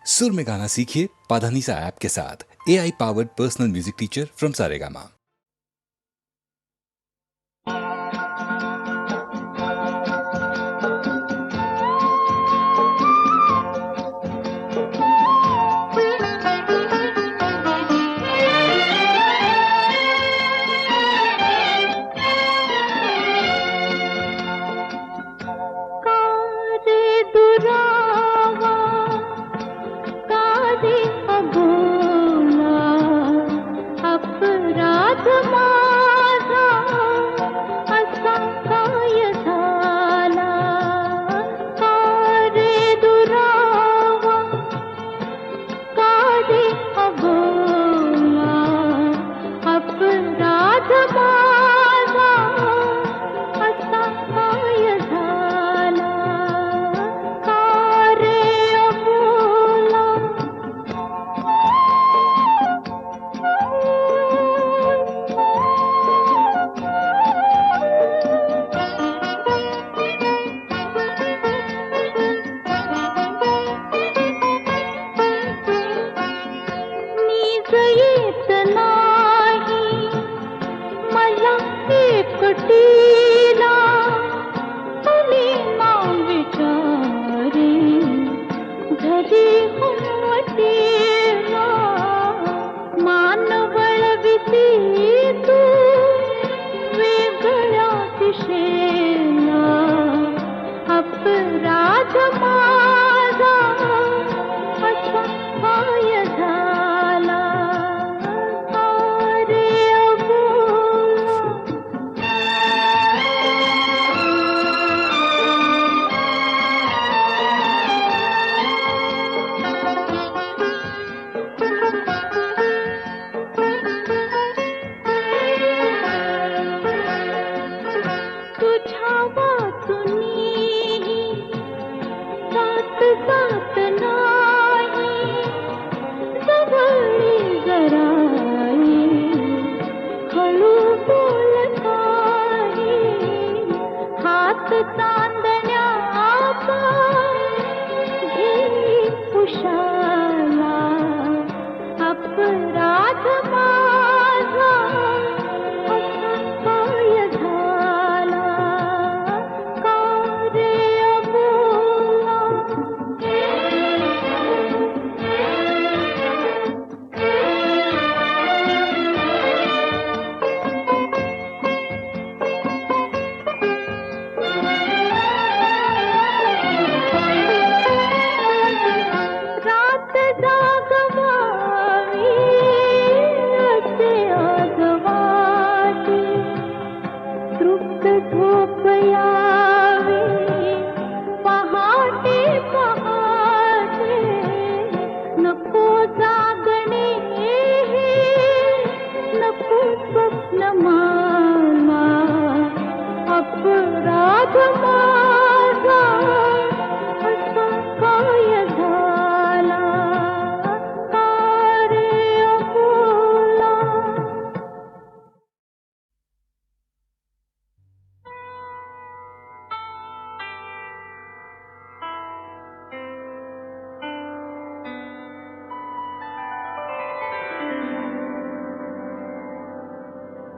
सुर में गाना सीखिए पाधानीसा ऐप के साथ। AI powered personal music teacher from Saregama.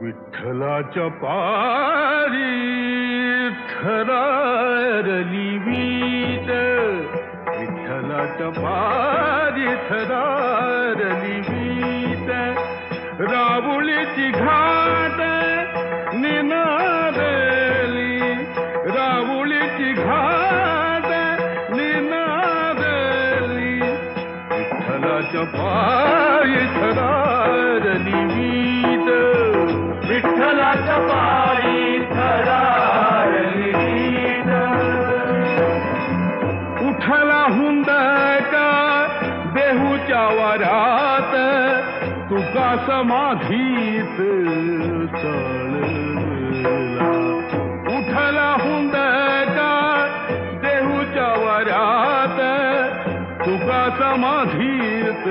विठ्ठलाच्या पारी थरारली वीट, विठ्ठलाच्या पारी थरारली वीट, राहुळीची घाट निनादली, राहुळीची घाट निनादली, विठ्ठलाच्या पारी थरारली वीट, विठ्ठलाच्या पायी थरारली वीट, उठला हुंदका देहूच्या वरात, तुका समाधीत चळला, उठला हुंदका देहूच्या वरात, तुका समाधीत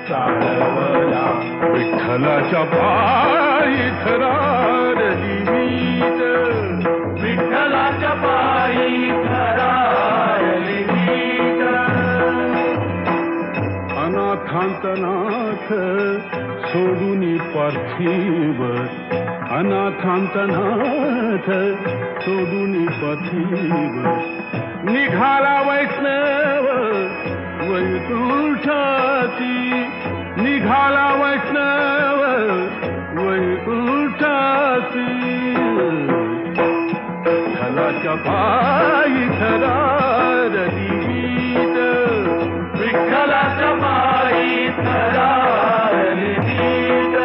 चालवला, विठ्ठलाच्या पायी थरारली वीट, विठ्ठलाच्या पायी थरारली अनाथांचा नाथ सोडून पार्थिव, अनाथांचा नाथ सोडून पार्थिव, निघाला वैष्णव वैकुंठाची, निघाला वैष्णव वैकुंठाची. विठ्ठलाच्या पायी थरारली वीट, विठ्ठलाच्या पायी थरारली वीट.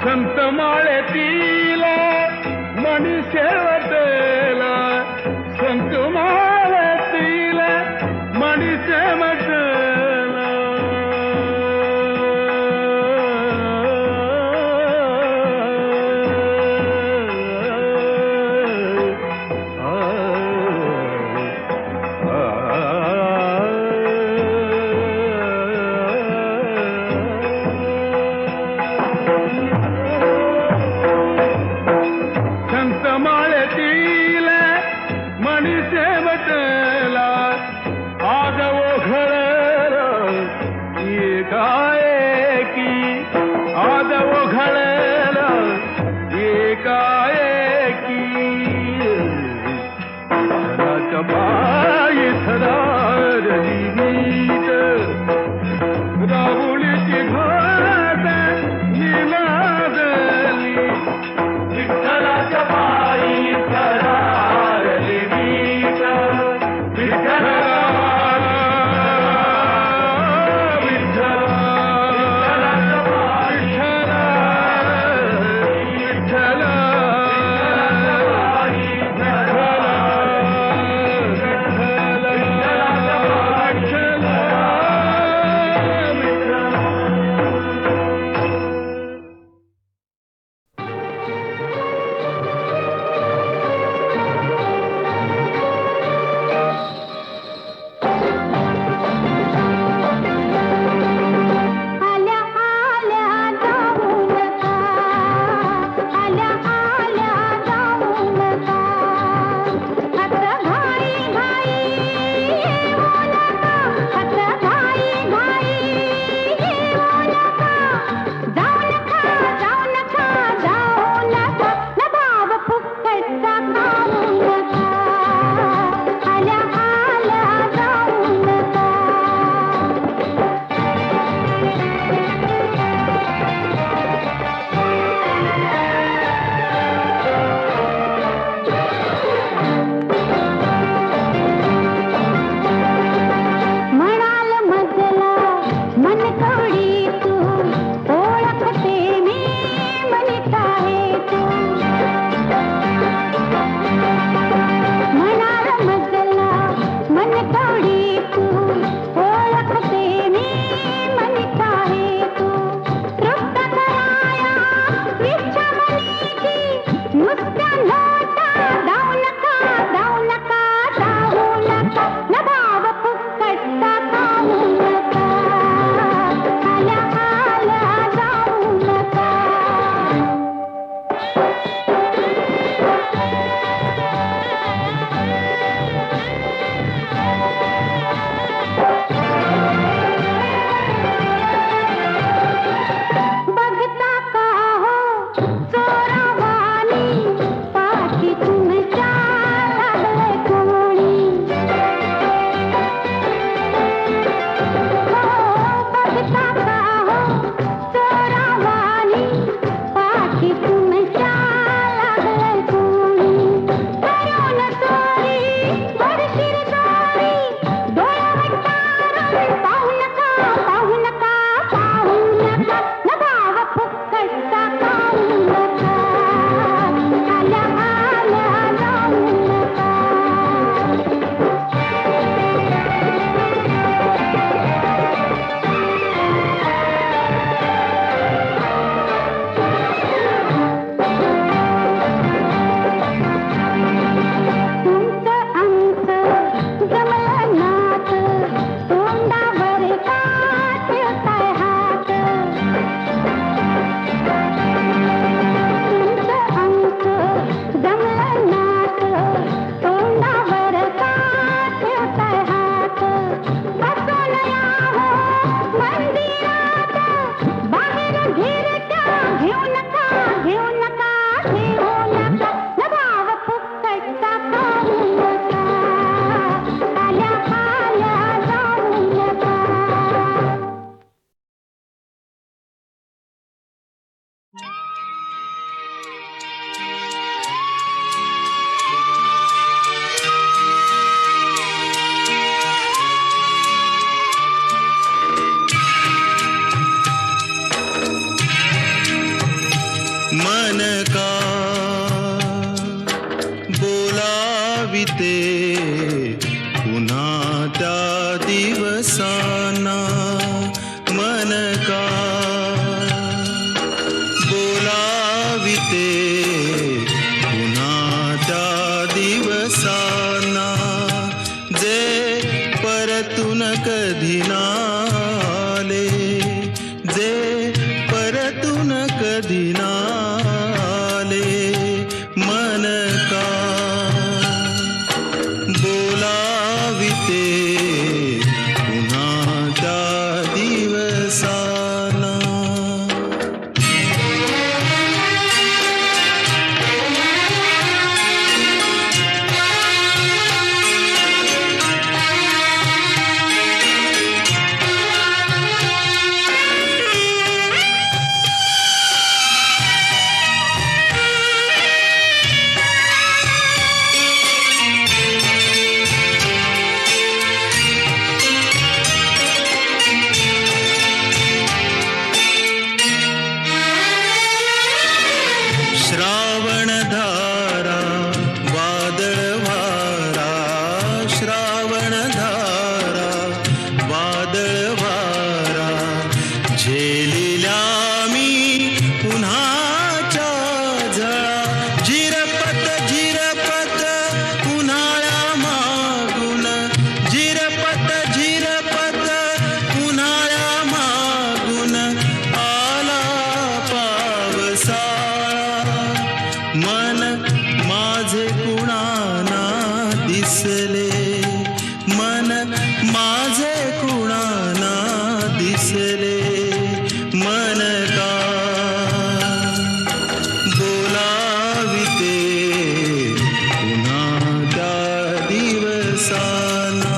संत माळेतील मणी शेवटेला, संत माळेतील मणी शेवटेला. संत माळेतील मणी शेवटला, आज ओघळ विते पुन्हा त्या दिवसाना. श्रावणधारा वादळ वारा, श्रावणधारा वादळ वारा, झेलिल्या मी उन्हाच्या झळा. झिरपत झिरपत उन्हाळ्या मागून, झिरपत झिरपत उन्हाळ्या मागून आला पावसाळा. मन माझे कुणाना दिसले, मन माझे कुणाना दिसले. मन का बोलाविते पुन्हा त्या दिवसाना.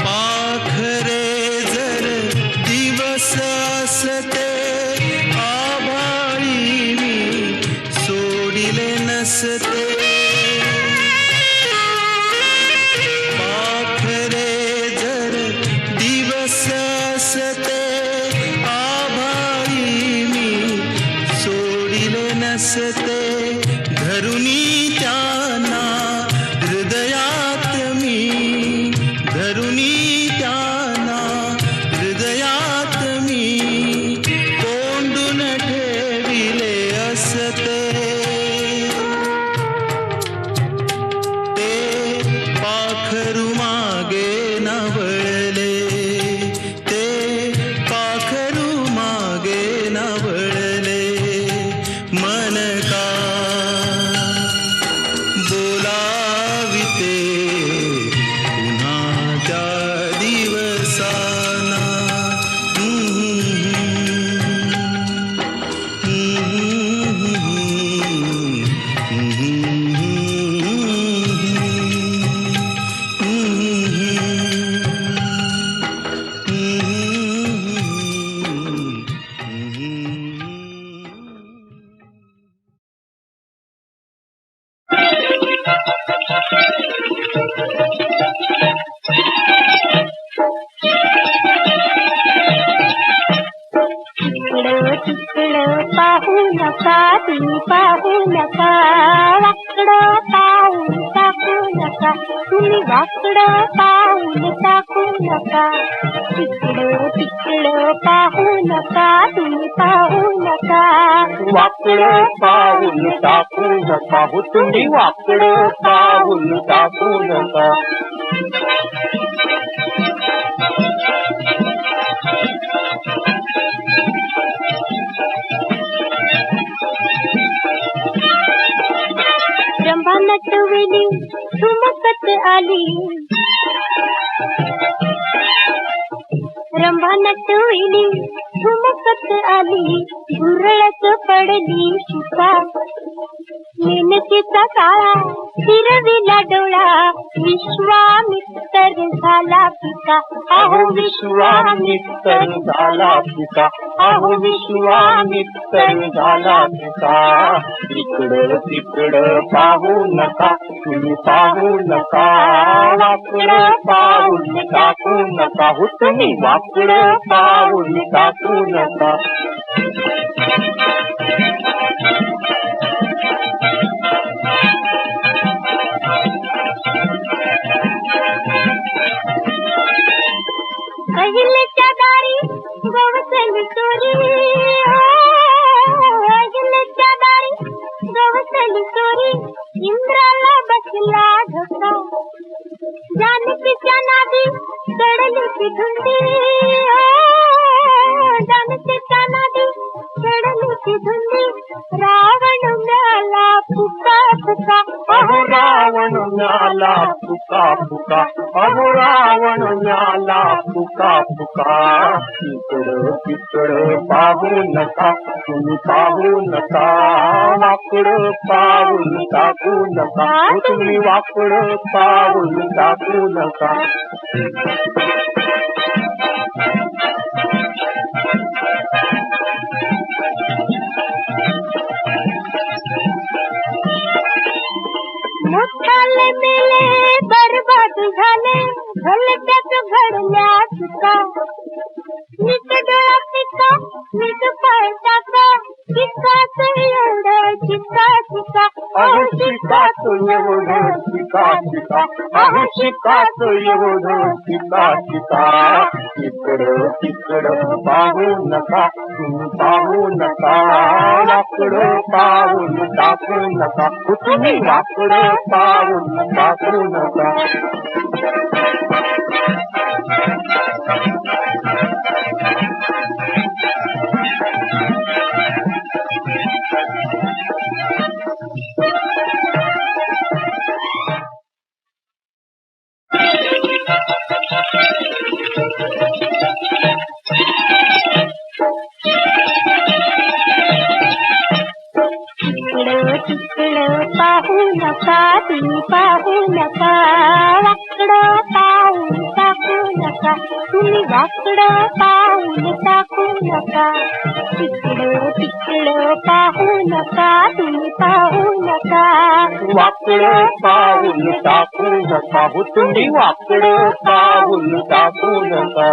पाखरे जर दिवस असते आभाळी मी सोडिले नसते. पाखरे जर दिवस असते आभाळी मी सोडिले नसते. धरुनी त्यांना हृदयात मी, धरुनी त्यांना हृदयात मी कोंडून ठेविले असते. ते पाखरू मागे न वळले, ते पाखरू मागे न वळले. मन का बोलाविते पुन्हा त्या दिवसाना. तिकडं तिकडं पाहू नका, तुम्ही पाहू नका. वाकडं पाऊल टाकू नका, तुम्ही वाकडं पाऊल टाकू नका. तिकडं तिकडं पाहू नका, तुम्ही पाहू नका. वाकडं पाऊल टाकू नका हो, तुम्ही वाकडं पाऊल टाकू नका. रंभा नटविली ठुमकत आली, रंभा नटविली ठुमकत आली. झुरळत पडली शिका, मेनकेचा काळा फिरविला डोळा विश्वामित्र झाला पिता अहो विश्वामित्र झाला पिता अहो विश्वामित्र झाला पिता इकडं तिकडं पाहू नका तुम्ही पाहू नका वाकडं पाऊल टाकू नका हो तुम्ही वाकडं पाऊल टाकू नका अहिल्याच्या दारी गवसली चोरी अहिल्याच्या दारी गवसली चोरी इंद्राला बसला धोका जानकीच्या नादी चढली ती धुंदी जानकीच्या नादी चढली ती धुंदी रावण मिळाला फुका फुका अहो रावण मिळाला फुका फुका अहो रावण मिळाला फुका फुका इकडं तिकडं पाहू नका तुम्ही पाहू नका वाकडं पाऊल टाकू नका हो तुम्ही वाकडं पाऊल टाकू नका मोठाले मेले बरबाद झाले भलत्याच घडल्या चुका नीट डोळा पिका नीट पाय टाका चिकाच एवढं चिका चिका अहो शिकाच एवढं शिका शिका अहो शिकाच एवढं शिका शिका इकडं तिकडं पाहू नका तुम्ही पाहू नका वाकडं पाऊल टाकू नका तुम्ही वाकडं पाऊल टाकू नका इकडं तिकडं पाहू नका तुम्ही पाहू नका वाकडं पाऊल टाकू नका तुम्ही वाकडं पाऊल टाकू नका इकडं तिकडं पाहू नका तुम्ही पाहू नका वाकडं पाऊल टाकू नका हो तुम्ही वाकडं पाऊल टाकू नका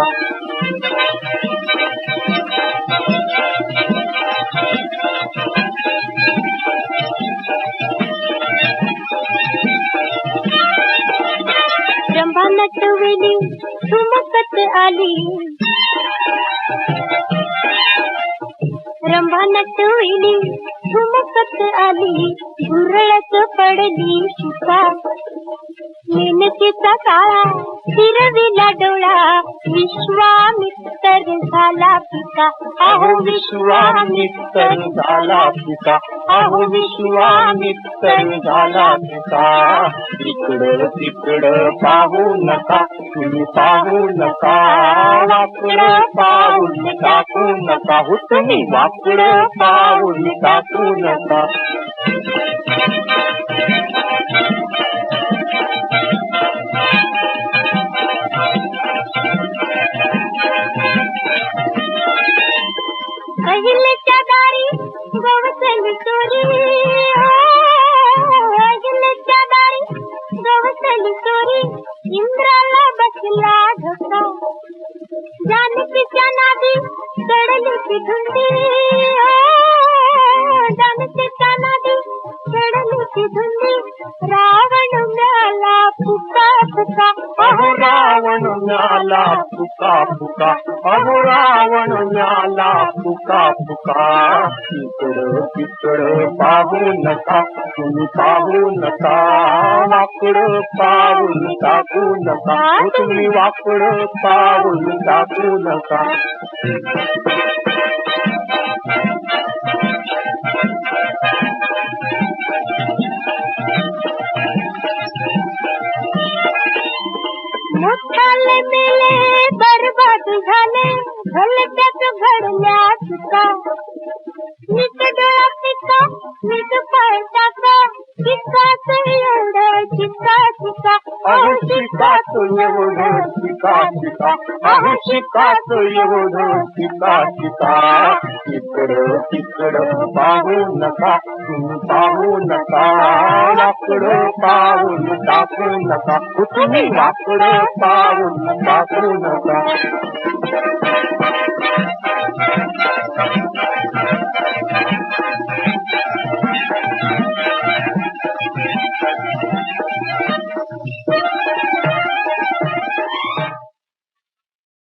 ब्रह्मा नटविली ठुमकत आली रंभा नटविली ठुमकत आली झुरळत पडली शिका मेनकेचा काळा फिरविला डोळा विश्वामित्र झाला पिता अहो विश्वामित्र झाला पिता अहो विश्वामित्र झाला पिता इकडं तिकडं पाहू नका तुम्ही पाहू नका वाकडं पाऊल टाकू नका हो तुम्ही वाकडं पाऊल टाकू नका अहिल्याच्या दारी गवसली चोरी अहिल्याच्या दारी गवसली चोरी इंद्राला बसला धोका जानकीच्या नादी चढली ती धुंदी जानकीच्या नादी चढली ती धुंदी रावण मिळाला फुका फुका अहो रावण मिळाला फुका फुका अहो रावण मिळाला फुका फुका इकडं तिकडं पाहू नका तुम्ही पाहू नका वाकडं पाऊल टाकू नका हो तुम्ही वाकडं पाऊल टाकू नका मोठाले मेले बरबाद झाले भलत्याच घडल्या चुका नीट डोळा पिका नीट पाय टाका चिकाच एवढं चिका चिका अहो शिकाच एवढं शिका शिका अहो शिकाच एवढं शिका शिका इकडं तिकडं पाहू नका तुम्ही पाहू नका वाकडं पाहून टाकू नका तुम्ही वाकडं पाहून टाकू नका